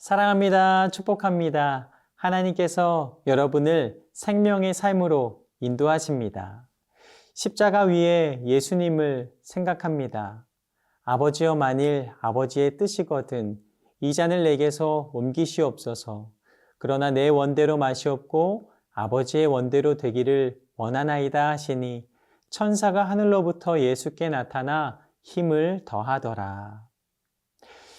사랑합니다. 축복합니다. 하나님께서 여러분을 생명의 삶으로 인도하십니다. 십자가 위에 예수님을 생각합니다. 아버지여, 만일 아버지의 뜻이거든 이 잔을 내게서 옮기시옵소서. 그러나 내 원대로 마시옵고 아버지의 원대로 되기를 원하나이다 하시니 천사가 하늘로부터 예수께 나타나 힘을 더하더라.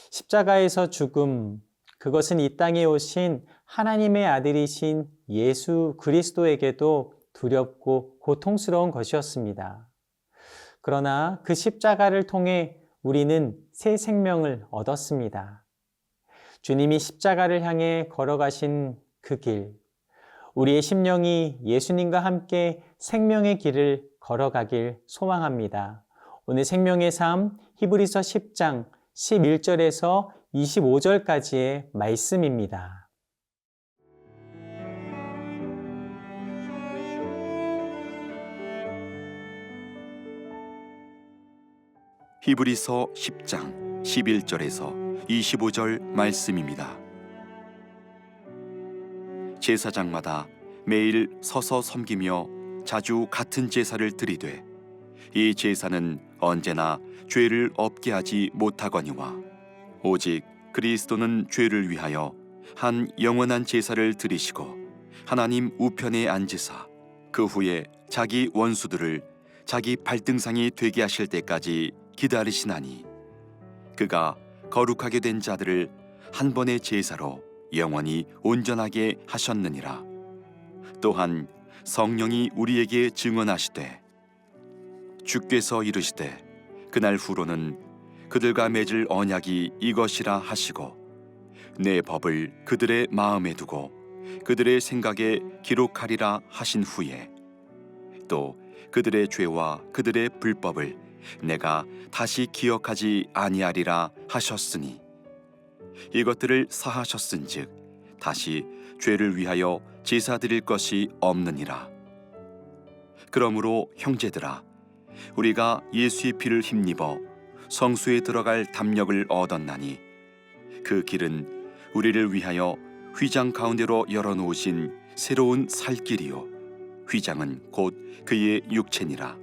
십자가에서 죽음, 그것은 이 땅에 오신 하나님의 아들이신 예수 그리스도에게도 두렵고 고통스러운 것이었습니다. 그러나 그 십자가를 통해 우리는 새 생명을 얻었습니다. 주님이 십자가를 향해 걸어가신 그 길, 우리의 심령이 예수님과 함께 생명의 길을 걸어가길 소망합니다. 오늘 생명의 삶 히브리서 10장 11절에서 25절까지의 말씀입니다. 히브리서 10장 11절에서 25절 말씀입니다. 제사장마다 매일 서서 섬기며 자주 같은 제사를 드리되 이 제사는 언제나 죄를 없게 하지 못하거니와 오직 그리스도는 죄를 위하여 한 영원한 제사를 드리시고 하나님 우편에 앉으사 그 후에 자기 원수들을 자기 발등상이 되게 하실 때까지 기다리시나니 그가 거룩하게 된 자들을 한 번의 제사로 영원히 온전하게 하셨느니라. 또한 성령이 우리에게 증언하시되 주께서 이르시되 그날 후로는 그들과 맺을 언약이 이것이라 하시고 내 법을 그들의 마음에 두고 그들의 생각에 기록하리라 하신 후에 또 그들의 죄와 그들의 불법을 내가 다시 기억하지 아니하리라 하셨으니 이것들을 사하셨은즉 다시 죄를 위하여 제사 드릴 것이 없느니라. 그러므로 형제들아, 우리가 예수의 피를 힘입어 성수에 들어갈 담력을 얻었나니 그 길은 우리를 위하여 휘장 가운데로 열어놓으신 새로운 살 길이요 휘장은 곧 그의 육체니라.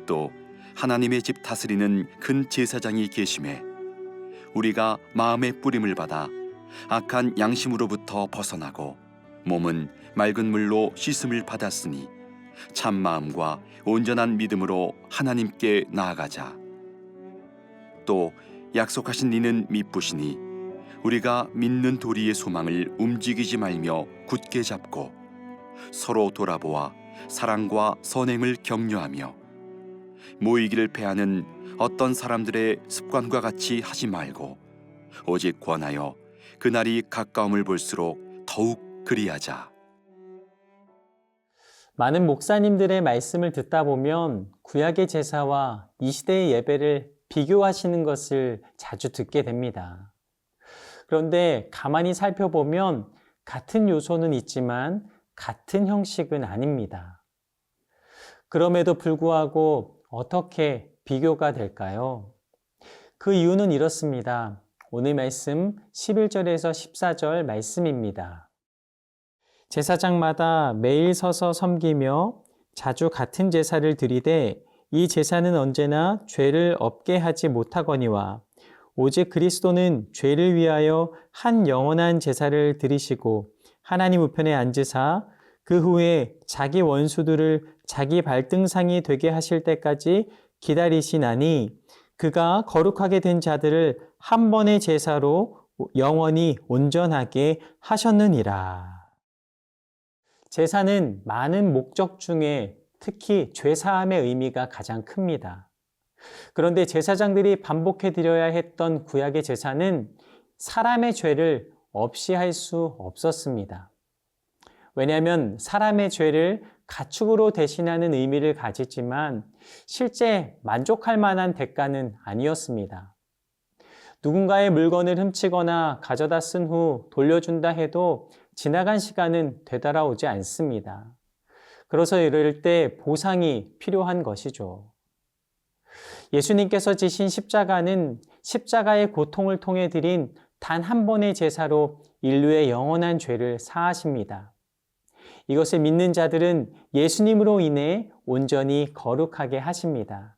또 하나님의 집 다스리는 큰 제사장이 계심에 우리가 마음의 뿌림을 받아 악한 양심으로부터 벗어나고 몸은 맑은 물로 씻음을 받았으니 참 마음과 온전한 믿음으로 하나님께 나아가자. 또 약속하신 이는 미쁘시니 우리가 믿는 도리의 소망을 움직이지 말며 굳게 잡고 서로 돌아보아 사랑과 선행을 격려하며 모이기를 패하는 어떤 사람들의 습관과 같이 하지 말고 오직 권하여 그날이 가까움을 볼수록 더욱 그리하자. 많은 목사님들의 말씀을 듣다 보면 구약의 제사와 이 시대의 예배를 비교하시는 것을 자주 듣게 됩니다. 그런데 가만히 살펴보면 같은 요소는 있지만 같은 형식은 아닙니다. 그럼에도 불구하고 어떻게 비교가 될까요? 그 이유는 이렇습니다. 오늘 말씀 11절에서 14절 말씀입니다. 제사장마다 매일 서서 섬기며 자주 같은 제사를 드리되 이 제사는 언제나 죄를 없게 하지 못하거니와 오직 그리스도는 죄를 위하여 한 영원한 제사를 드리시고 하나님 우편에 앉으사 그 후에 자기 원수들을 자기 발등상이 되게 하실 때까지 기다리시나니 그가 거룩하게 된 자들을 한 번의 제사로 영원히 온전하게 하셨느니라. 제사는 많은 목적 중에 특히 죄사함의 의미가 가장 큽니다. 그런데 제사장들이 반복해 드려야 했던 구약의 제사는 사람의 죄를 없이 할 수 없었습니다. 왜냐하면 사람의 죄를 가축으로 대신하는 의미를 가지지만 실제 만족할 만한 대가는 아니었습니다. 누군가의 물건을 훔치거나 가져다 쓴 후 돌려준다 해도 지나간 시간은 되돌아오지 않습니다. 그래서 이럴 때 보상이 필요한 것이죠. 예수님께서 지신 십자가는 십자가의 고통을 통해 드린 단 한 번의 제사로 인류의 영원한 죄를 사하십니다. 이것을 믿는 자들은 예수님으로 인해 온전히 거룩하게 하십니다.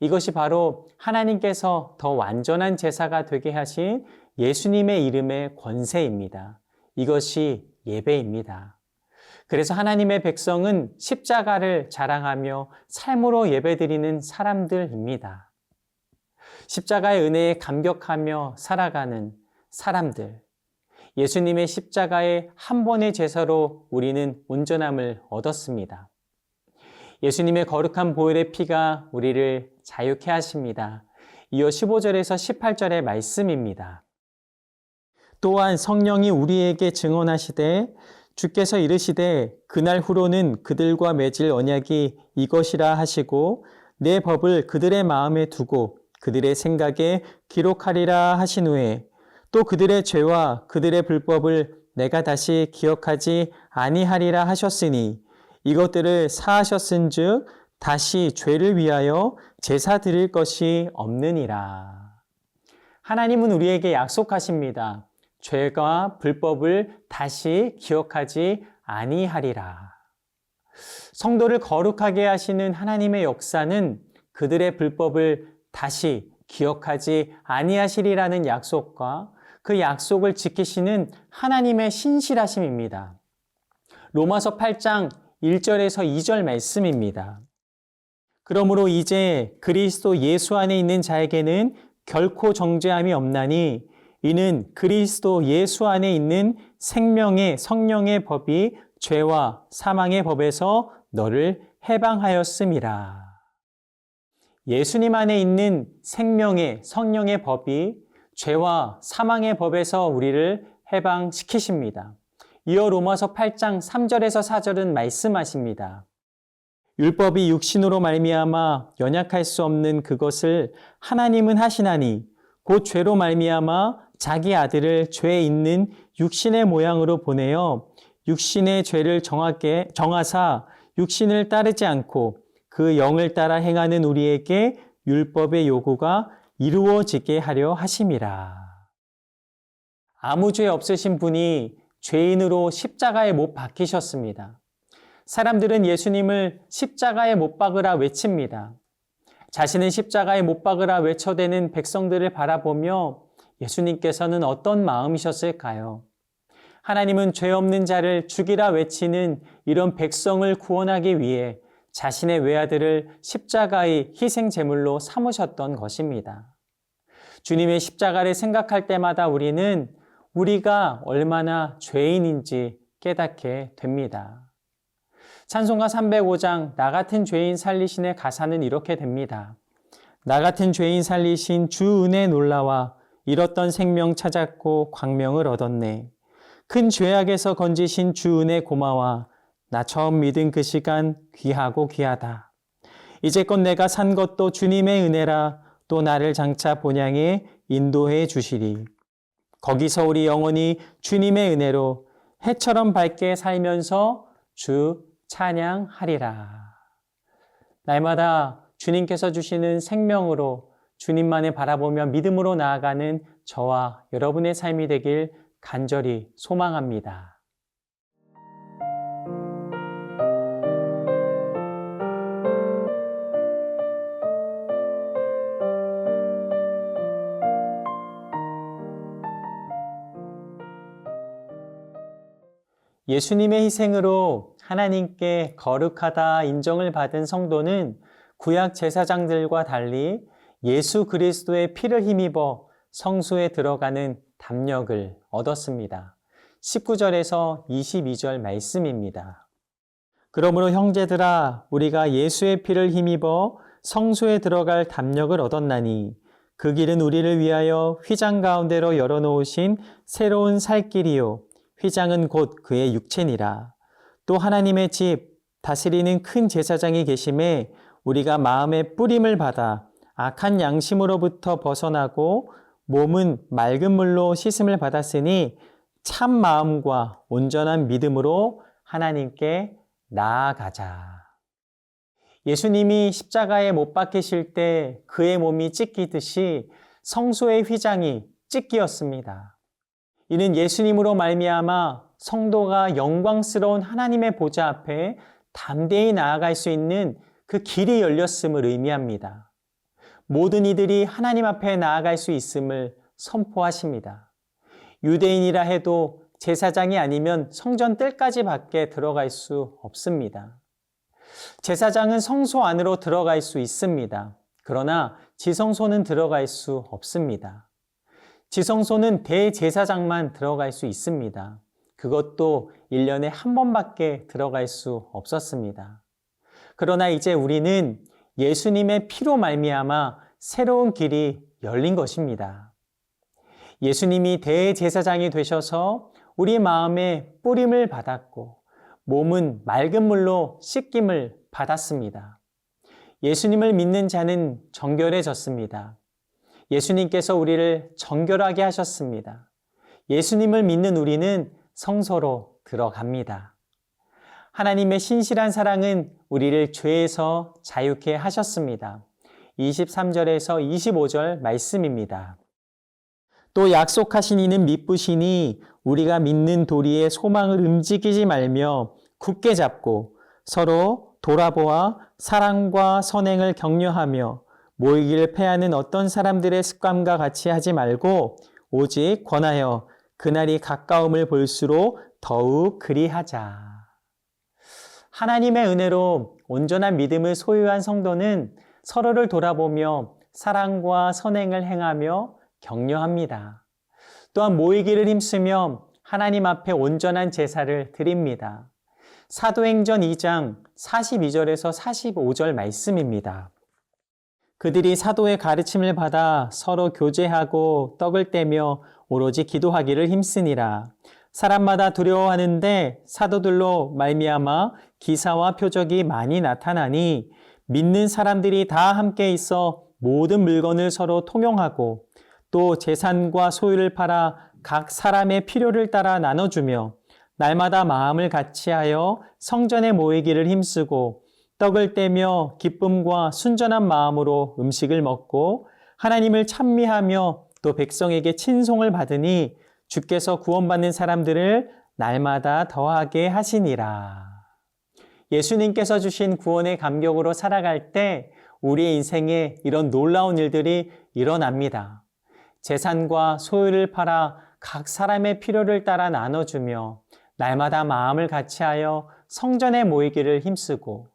이것이 바로 하나님께서 더 완전한 제사가 되게 하신 예수님의 이름의 권세입니다. 이것이 예배입니다. 그래서 하나님의 백성은 십자가를 자랑하며 삶으로 예배드리는 사람들입니다. 십자가의 은혜에 감격하며 살아가는 사람들. 예수님의 십자가의 한 번의 제사로 우리는 온전함을 얻었습니다. 예수님의 거룩한 보혈의 피가 우리를 자유케 하십니다. 이어 15절에서 18절의 말씀입니다. 또한 성령이 우리에게 증언하시되 주께서 이르시되 그날 후로는 그들과 맺을 언약이 이것이라 하시고 내 법을 그들의 마음에 두고 그들의 생각에 기록하리라 하신 후에 또 그들의 죄와 그들의 불법을 내가 다시 기억하지 아니하리라 하셨으니 이것들을 사하셨은즉 다시 죄를 위하여 제사 드릴 것이 없느니라. 하나님은 우리에게 약속하십니다. 죄와 불법을 다시 기억하지 아니하리라. 성도를 거룩하게 하시는 하나님의 역사는 그들의 불법을 다시 기억하지 아니하시리라는 약속과 그 약속을 지키시는 하나님의 신실하심입니다. 로마서 8장 1절에서 2절 말씀입니다. 그러므로 이제 그리스도 예수 안에 있는 자에게는 결코 정죄함이 없나니 이는 그리스도 예수 안에 있는 생명의 성령의 법이 죄와 사망의 법에서 너를 해방하였음이라. 예수님 안에 있는 생명의 성령의 법이 죄와 사망의 법에서 우리를 해방시키십니다. 이어 로마서 8장 3절에서 4절은 말씀하십니다. 율법이 육신으로 말미암아 연약할 수 없는 그것을 하나님은 하시나니 곧 죄로 말미암아 자기 아들을 죄 있는 육신의 모양으로 보내어 육신의 죄를 정하사 육신을 따르지 않고 그 영을 따라 행하는 우리에게 율법의 요구가 이루어지게 하려 하심이라. 아무 죄 없으신 분이 죄인으로 십자가에 못 박히셨습니다. 사람들은 예수님을 십자가에 못 박으라 외칩니다. 자신은 십자가에 못 박으라 외쳐대는 백성들을 바라보며 예수님께서는 어떤 마음이셨을까요? 하나님은 죄 없는 자를 죽이라 외치는 이런 백성을 구원하기 위해 자신의 외아들을 십자가의 희생 제물로 삼으셨던 것입니다. 주님의 십자가를 생각할 때마다 우리는 우리가 얼마나 죄인인지 깨닫게 됩니다. 찬송가 305장 나 같은 죄인 살리신의 가사는 이렇게 됩니다. 나 같은 죄인 살리신 주 은혜 놀라와 잃었던 생명 찾았고 광명을 얻었네. 큰 죄악에서 건지신 주 은혜 고마워. 나 처음 믿은 그 시간 귀하고 귀하다. 이제껏 내가 산 것도 주님의 은혜라. 또 나를 장차 본향에 인도해 주시리. 거기서 우리 영원히 주님의 은혜로 해처럼 밝게 살면서 주 찬양하리라. 날마다 주님께서 주시는 생명으로 주님만을 바라보며 믿음으로 나아가는 저와 여러분의 삶이 되길 간절히 소망합니다. 예수님의 희생으로 하나님께 거룩하다 인정을 받은 성도는 구약 제사장들과 달리 예수 그리스도의 피를 힘입어 성소에 들어가는 담력을 얻었습니다. 19절에서 22절 말씀입니다. 그러므로 형제들아 우리가 예수의 피를 힘입어 성소에 들어갈 담력을 얻었나니 그 길은 우리를 위하여 휘장 가운데로 열어놓으신 새로운 살 길이요 휘장은 곧 그의 육체니라. 또 하나님의 집 다스리는 큰 제사장이 계심에 우리가 마음의 뿌림을 받아 악한 양심으로부터 벗어나고 몸은 맑은 물로 씻음을 받았으니 참 마음과 온전한 믿음으로 하나님께 나아가자. 예수님이 십자가에 못 박히실 때 그의 몸이 찢기듯이 성소의 휘장이 찢기였습니다. 이는 예수님으로 말미암아 성도가 영광스러운 하나님의 보좌 앞에 담대히 나아갈 수 있는 그 길이 열렸음을 의미합니다. 모든 이들이 하나님 앞에 나아갈 수 있음을 선포하십니다. 유대인이라 해도 제사장이 아니면 성전 뜰까지 밖에 들어갈 수 없습니다. 제사장은 성소 안으로 들어갈 수 있습니다. 그러나 지성소는 들어갈 수 없습니다. 지성소는 대제사장만 들어갈 수 있습니다. 그것도 1년에 한 번밖에 들어갈 수 없었습니다. 그러나 이제 우리는 예수님의 피로 말미암아 새로운 길이 열린 것입니다. 예수님이 대제사장이 되셔서 우리 마음에 뿌림을 받았고 몸은 맑은 물로 씻김을 받았습니다. 예수님을 믿는 자는 정결해졌습니다. 예수님께서 우리를 정결하게 하셨습니다. 예수님을 믿는 우리는 성소로 들어갑니다. 하나님의 신실한 사랑은 우리를 죄에서 자유케 하셨습니다. 23절에서 25절 말씀입니다. 또 약속하신 이는 미쁘시니 우리가 믿는 도리의 소망을 움직이지 말며 굳게 잡고 서로 돌아보아 사랑과 선행을 격려하며 모이기를 패하는 어떤 사람들의 습관과 같이 하지 말고 오직 권하여 그날이 가까움을 볼수록 더욱 그리하자. 하나님의 은혜로 온전한 믿음을 소유한 성도는 서로를 돌아보며 사랑과 선행을 행하며 격려합니다. 또한 모이기를 힘쓰며 하나님 앞에 온전한 제사를 드립니다. 사도행전 2장 42절에서 45절 말씀입니다. 그들이 사도의 가르침을 받아 서로 교제하고 떡을 떼며 오로지 기도하기를 힘쓰니라. 사람마다 두려워하는데 사도들로 말미암아 기사와 표적이 많이 나타나니 믿는 사람들이 다 함께 있어 모든 물건을 서로 통용하고 또 재산과 소유를 팔아 각 사람의 필요를 따라 나눠주며 날마다 마음을 같이하여 성전에 모이기를 힘쓰고 떡을 떼며 기쁨과 순전한 마음으로 음식을 먹고 하나님을 찬미하며 또 백성에게 친송을 받으니 주께서 구원받는 사람들을 날마다 더하게 하시니라. 예수님께서 주신 구원의 감격으로 살아갈 때 우리의 인생에 이런 놀라운 일들이 일어납니다. 재산과 소유를 팔아 각 사람의 필요를 따라 나눠주며 날마다 마음을 같이하여 성전에 모이기를 힘쓰고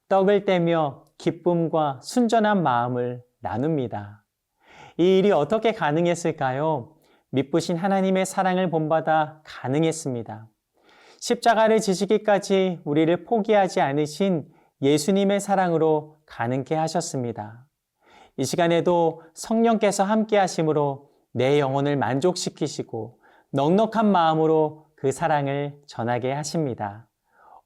떡을 떼며 기쁨과 순전한 마음을 나눕니다. 이 일이 어떻게 가능했을까요? 미쁘신 하나님의 사랑을 본받아 가능했습니다. 십자가를 지시기까지 우리를 포기하지 않으신 예수님의 사랑으로 가능케 하셨습니다. 이 시간에도 성령께서 함께 하심으로 내 영혼을 만족시키시고 넉넉한 마음으로 그 사랑을 전하게 하십니다.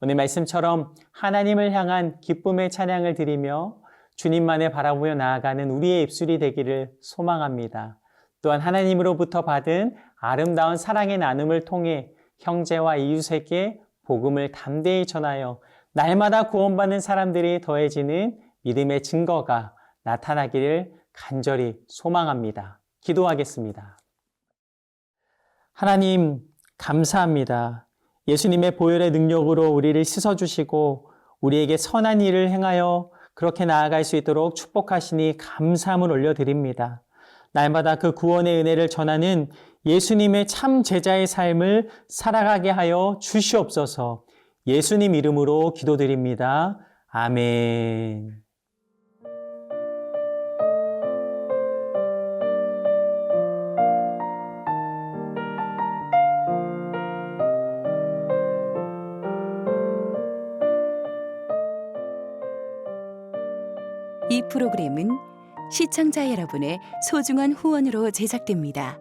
오늘 말씀처럼 하나님을 향한 기쁨의 찬양을 드리며 주님만을 바라보며 나아가는 우리의 입술이 되기를 소망합니다. 또한 하나님으로부터 받은 아름다운 사랑의 나눔을 통해 형제와 이웃에게 복음을 담대히 전하여 날마다 구원받는 사람들이 더해지는 믿음의 증거가 나타나기를 간절히 소망합니다. 기도하겠습니다. 하나님, 감사합니다. 예수님의 보혈의 능력으로 우리를 씻어주시고 우리에게 선한 일을 행하여 그렇게 나아갈 수 있도록 축복하시니 감사함을 올려드립니다. 날마다 그 구원의 은혜를 전하는 예수님의 참 제자의 삶을 살아가게 하여 주시옵소서. 예수님 이름으로 기도드립니다. 아멘. 이 프로그램은 시청자 여러분의 소중한 후원으로 제작됩니다.